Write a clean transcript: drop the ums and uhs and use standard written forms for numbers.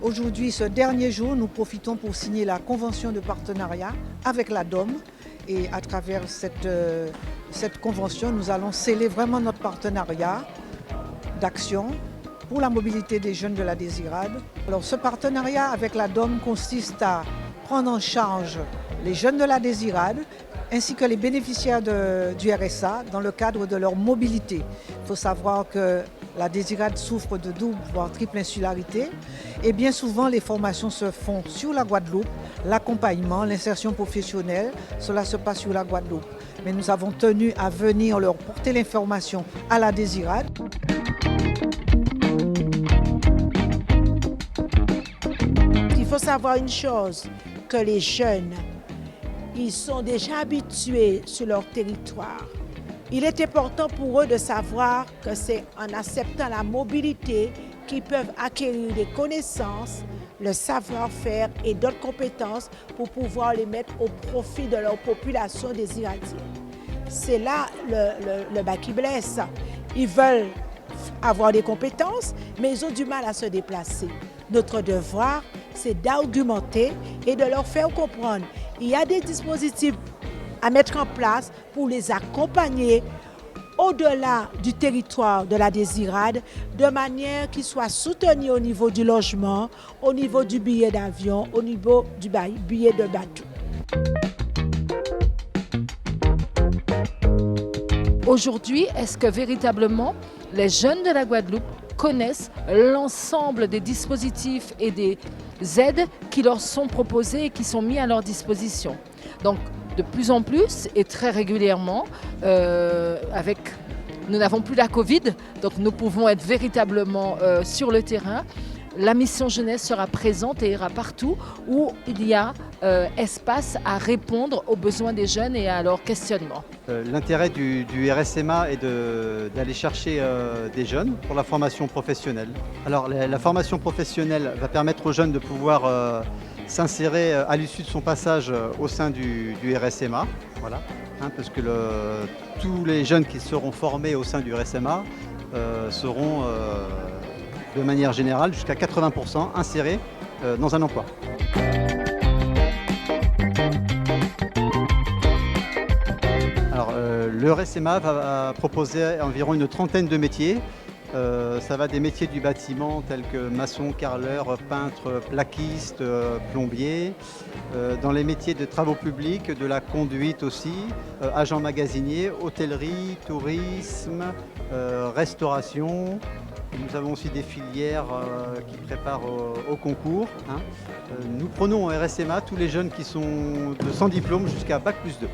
Aujourd'hui, ce dernier jour, nous profitons pour signer la convention de partenariat avec la DOM. Et à travers cette convention, nous allons sceller vraiment notre partenariat d'action pour la mobilité des jeunes de la Désirade. Alors, ce partenariat avec la DOM consiste à prendre en charge les jeunes de la Désirade ainsi que les bénéficiaires du RSA dans le cadre de leur mobilité. Il faut savoir que la Désirade souffre de double, voire triple insularité. Et bien souvent, les formations se font sur la Guadeloupe. L'accompagnement, l'insertion professionnelle, cela se passe sur la Guadeloupe. Mais nous avons tenu à venir leur porter l'information à la Désirade. Il faut savoir une chose, que les jeunes, ils sont déjà habitués sur leur territoire. Il est important pour eux de savoir que c'est en acceptant la mobilité qu'ils peuvent acquérir des connaissances, le savoir-faire et d'autres compétences pour pouvoir les mettre au profit de leur population désiradienne. C'est là le bas qui blesse. Ils veulent avoir des compétences, mais ils ont du mal à se déplacer. Notre devoir, c'est d'argumenter et de leur faire comprendre. Il y a des dispositifs à mettre en place pour les accompagner au-delà du territoire de la Désirade, de manière qu'ils soient soutenus au niveau du logement, au niveau du billet d'avion, au niveau du billet de bateau. Aujourd'hui, est-ce que véritablement les jeunes de la Guadeloupe connaissent l'ensemble des dispositifs et des aides qui leur sont proposés et qui sont mis à leur disposition? Donc, de plus en plus et très régulièrement, nous n'avons plus la Covid, donc nous pouvons être véritablement sur le terrain. La mission jeunesse sera présente et ira partout où il y a espace à répondre aux besoins des jeunes et à leurs questionnements. L'intérêt du RSMA est d'aller chercher des jeunes pour la formation professionnelle. Alors la formation professionnelle va permettre aux jeunes de pouvoir s'insérer à l'issue de son passage au sein du RSMA. Voilà, parce que tous les jeunes qui seront formés au sein du RSMA seront de manière générale jusqu'à 80% insérés dans un emploi. Alors, le RSMA va proposer environ une trentaine de métiers. Ça va des métiers du bâtiment tels que maçon, carreleur, peintre, plaquiste, plombier. Dans les métiers de travaux publics, de la conduite aussi, agent magasinier, hôtellerie, tourisme, restauration. Nous avons aussi des filières qui préparent au concours. Nous prenons au RSMA tous les jeunes qui sont de sans diplôme jusqu'à Bac+2.